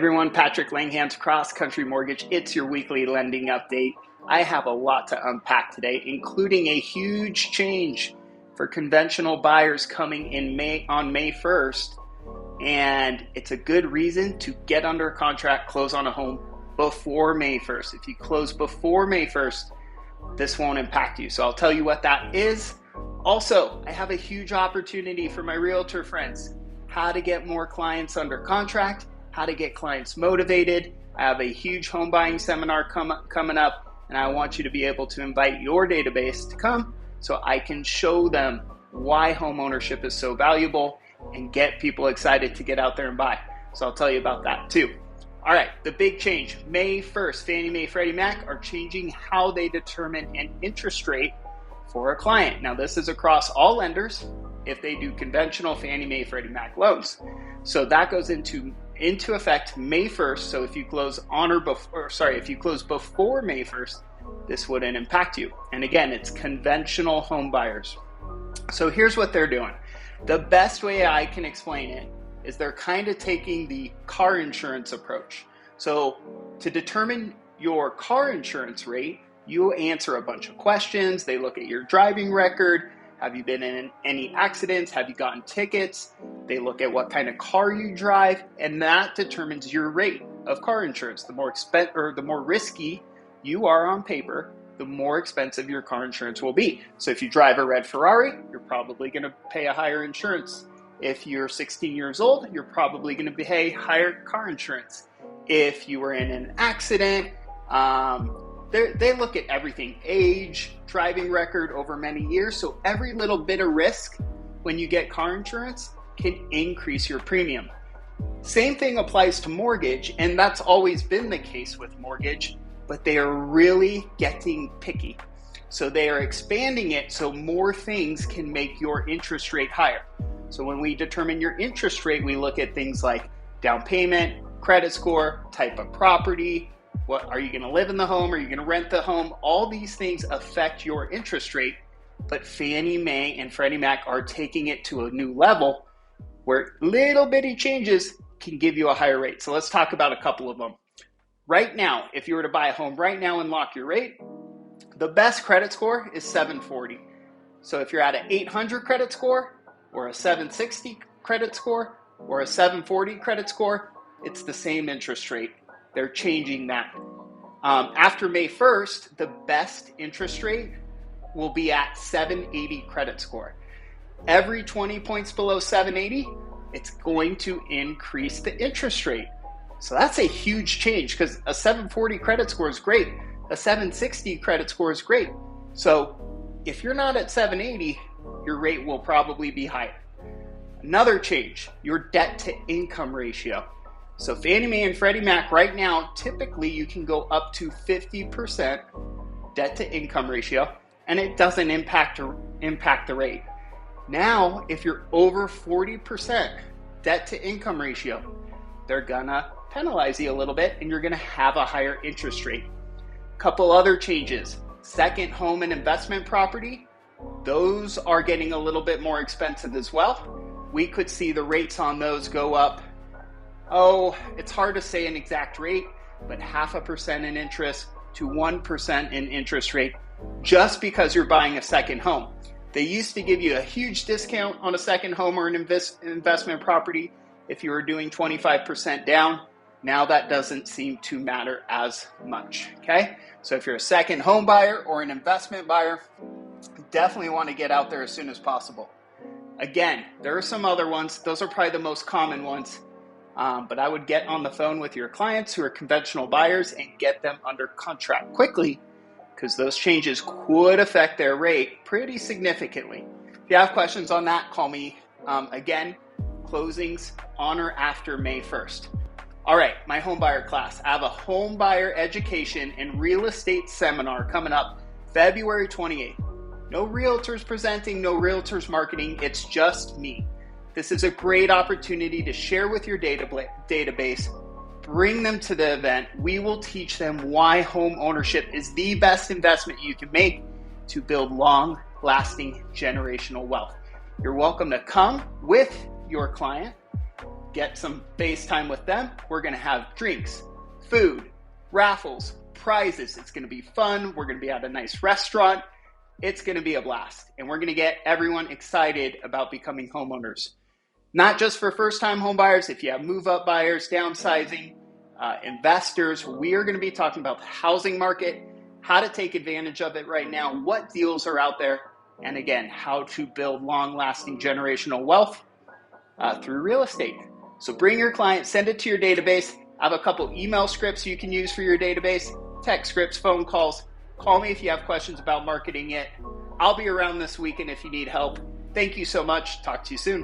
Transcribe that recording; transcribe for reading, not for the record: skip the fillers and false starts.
everyone, Patrick Langhans, Cross Country Mortgage. It's your weekly lending update. I have a lot to unpack today, including a huge change for conventional buyers coming in on May 1st. And it's a good reason to get under contract, close on a home before May 1st. If you close before May 1st, this won't impact you. So I'll tell you what that is. Also, I have a huge opportunity for my realtor friends. How to get more clients under contract, how to get clients motivated. I have a huge home buying seminar coming up, and I want you to be able to invite your database to come so I can show them why home ownership is so valuable and get people excited to get out there and buy. So I'll tell you about that too. All right, the big change. May 1st, Fannie Mae, Freddie Mac are changing how they determine an interest rate for a client. Now, this is across all lenders if they do conventional Fannie Mae, Freddie Mac loans. So that goes into effect May 1st. So if you close if you close before May 1st, this wouldn't impact you. And again, it's conventional home buyers. So here's what they're doing. The best way I can explain it is they're kind of taking the car insurance approach. So to determine your car insurance rate, you answer a bunch of questions. They look at your driving record. Have you been in any accidents? Have you gotten tickets? They look at what kind of car you drive, and that determines your rate of car insurance. The more risky you are on paper, the more expensive your car insurance will be. So if you drive a red Ferrari, you're probably going to pay a higher insurance. If you're 16 years old, you're probably going to pay higher car insurance. If you were in an accident, they look at everything, age, driving record over many years. So every little bit of risk when you get car insurance can increase your premium. Same thing applies to mortgage, and that's always been the case with mortgage, but they are really getting picky. So they are expanding it so more things can make your interest rate higher. So when we determine your interest rate, we look at things like down payment, credit score, type of property. What are you going to live in the home? Are you going to rent the home? All these things affect your interest rate, but Fannie Mae and Freddie Mac are taking it to a new level where little bitty changes can give you a higher rate. So let's talk about a couple of them. Right now, if you were to buy a home right now and lock your rate, the best credit score is 740. So if you're at an 800 credit score or a 760 credit score or a 740 credit score, it's the same interest rate. They're changing that. After May 1st, the best interest rate will be at 780 credit score. Every 20 points below 780, it's going to increase the interest rate. So that's a huge change because a 740 credit score is great. A 760 credit score is great. So if you're not at 780, your rate will probably be higher. Another change, your debt to income ratio. So Fannie Mae and Freddie Mac right now, typically you can go up to 50% debt to income ratio, and it doesn't impact the rate. Now, if you're over 40% debt to income ratio, they're gonna penalize you a little bit and you're gonna have a higher interest rate. Couple other changes, second home and investment property, those are getting a little bit more expensive as well. We could see the rates on those go up. It's hard to say an exact rate, but 0.5% in interest to 1% in interest rate just because you're buying a second home. They used to give you a huge discount on a second home or an investment property if you were doing 25% down. Now that doesn't seem to matter as much, okay? So if you're a second home buyer or an investment buyer, definitely want to get out there as soon as possible. Again, there are some other ones. Those are probably the most common ones. But I would get on the phone with your clients who are conventional buyers and get them under contract quickly because those changes could affect their rate pretty significantly. If you have questions on that, call me. Again, closings on or after May 1st. All right, my home buyer class. I have a home buyer education and real estate seminar coming up February 28th. No realtors presenting, no realtors marketing. It's just me. This is a great opportunity to share with your database, bring them to the event. We will teach them why home ownership is the best investment you can make to build long-lasting generational wealth. You're welcome to come with your client get some face time with them. We're going to have drinks, food, raffles, prizes. It's going to be fun. We're going to be at a nice restaurant. It's going to be a blast. And we're going to get everyone excited about becoming homeowners. Not just for first-time home buyers. If you have move-up buyers, downsizing, investors, we are going to be talking about the housing market, how to take advantage of it right now, what deals are out there, and again, how to build long-lasting generational wealth through real estate. So bring your client, send it to your database. I have a couple email scripts you can use for your database, text scripts, phone calls. Call me if you have questions about marketing it. I'll be around this weekend if you need help. Thank you so much. Talk to you soon.